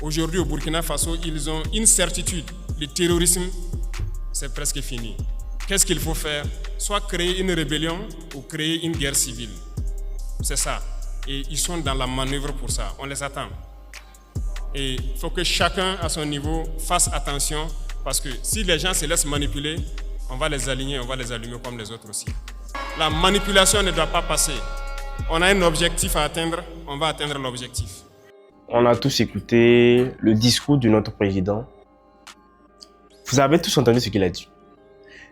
Aujourd'hui, au Burkina Faso, ils ont une certitude. Le terrorisme, c'est presque fini. Qu'est-ce qu'il faut faire? Soit créer une rébellion ou créer une guerre civile. C'est ça. Et ils sont dans la manœuvre pour ça. On les attend. Et il faut que chacun, à son niveau, fasse attention. Parce que si les gens se laissent manipuler, on va les aligner, on va les allumer comme les autres aussi. La manipulation ne doit pas passer. On a un objectif à atteindre, on va atteindre l'objectif. On a tous écouté le discours de notre président. Vous avez tous entendu ce qu'il a dit.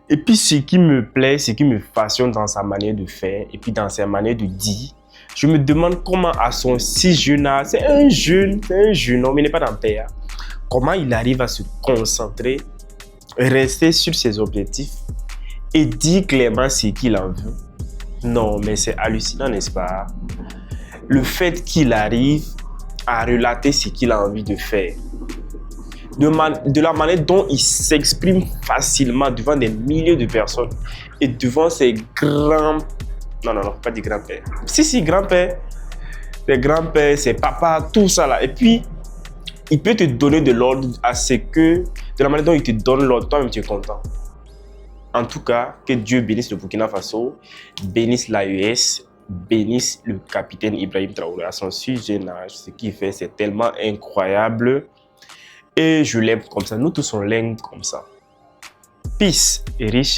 Et puis ce qui me plaît, ce qui me passionne dans sa manière de faire et puis dans sa manière de dire, je me demande comment à son si jeune âge, c'est un jeune homme, il n'est pas dans le père. Comment il arrive à se concentrer, rester sur ses objectifs et dire clairement ce qu'il en veut. Non, mais c'est hallucinant, n'est-ce pas? Le fait qu'il arrive à relater ce qu'il a envie de faire. De la manière dont il s'exprime facilement devant des milliers de personnes et devant ses grands... Non, pas des grands-pères. Si, grands-pères. Ses grands-pères, ses papas, tout ça là. Et puis, il peut te donner de l'ordre à ce que... De la manière dont il te donne l'ordre, toi-même tu es content. En tout cas, que Dieu bénisse le Burkina Faso, bénisse l'AES, bénisse le capitaine Ibrahim Traoré à son si jeune âge. Ce qu'il fait, c'est tellement incroyable. Et je l'aime comme ça. Nous tous, on l'aime comme ça. Peace et riche.